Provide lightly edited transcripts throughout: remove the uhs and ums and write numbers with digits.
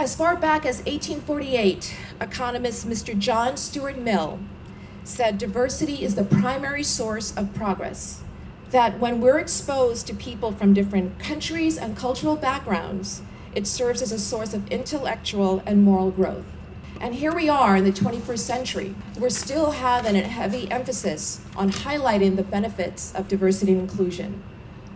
As far back as 1848, economist Mr. John Stuart Mill said diversity is the primary source of progress. That when we're exposed to people from different countries and cultural backgrounds, it serves as a source of intellectual and moral growth. And here we are in the 21st century. We're still having a heavy emphasis on highlighting the benefits of diversity and inclusion,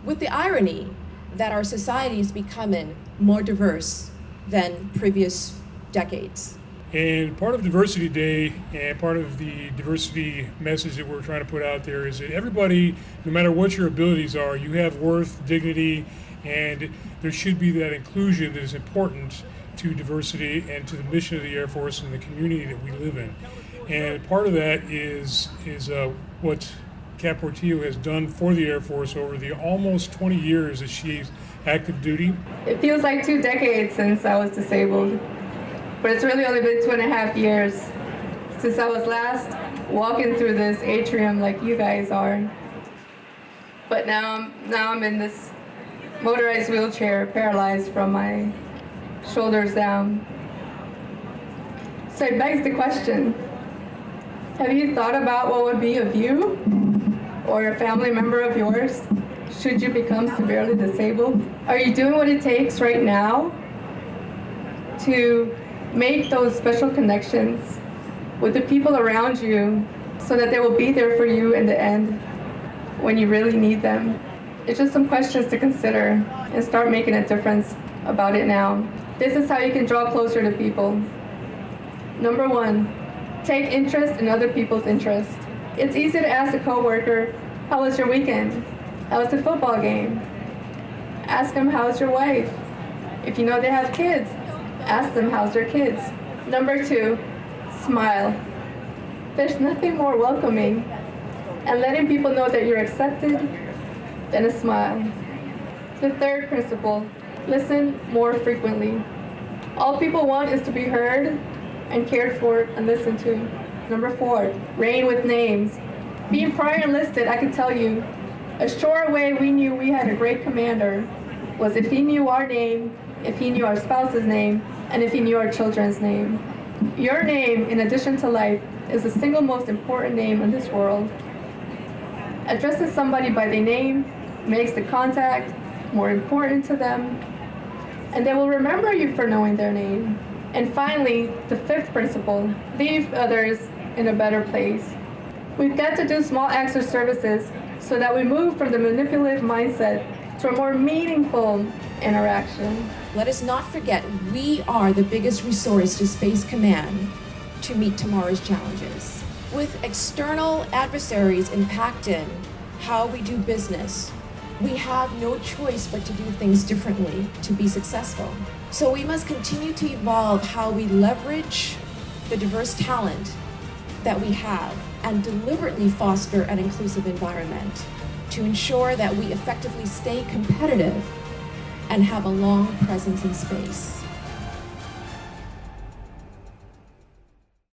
with the irony that our society is becoming more diverse than previous decades. And part of Diversity Day and part of the diversity message that we're trying to put out there is that everybody, no matter what your abilities are, you have worth, dignity, and there should be that inclusion that is important to diversity and to the mission of the Air Force and the community that we live in. And part of that is what Cap Portillo has done for the Air Force over the almost 20 years that she's active duty. It feels like 2 decades since I was disabled, but it's really only been 2.5 years since I was last walking through this atrium like you guys are. But now I'm in this motorized wheelchair, paralyzed from my shoulders down. So it begs the question, have you thought about what would be of you or a family member of yours should you become severely disabled? Are you doing what it takes right now to make those special connections with the people around you so that they will be there for you in the end when you really need them? It's just some questions to consider and start making a difference about it now. This is how you can draw closer to people. Number 1, take interest in other people's interests. It's easy to ask a coworker, how was your weekend? How was the football game? Ask them, how's your wife? If you know they have kids, ask them, how's their kids? Number 2, smile. There's nothing more welcoming and letting people know that you're accepted than a smile. The 3rd principle, listen more frequently. All people want is to be heard and cared for and listened to. Number 4, reign with names. Being prior enlisted, I can tell you, a sure way we knew we had a great commander was if he knew our name, if he knew our spouse's name, and if he knew our children's name. Your name, in addition to life, is the single most important name in this world. Addressing somebody by their name makes the contact more important to them, and they will remember you for knowing their name. And finally, the 5th principle, leave others in a better place. We've got to do small acts of services so that we move from the manipulative mindset to a more meaningful interaction. Let us not forget we are the biggest resource to Space Command to meet tomorrow's challenges. With external adversaries impacting how we do business, we have no choice but to do things differently to be successful. So we must continue to evolve how we leverage the diverse talent that we have and deliberately foster an inclusive environment to ensure that we effectively stay competitive and have a long presence in space.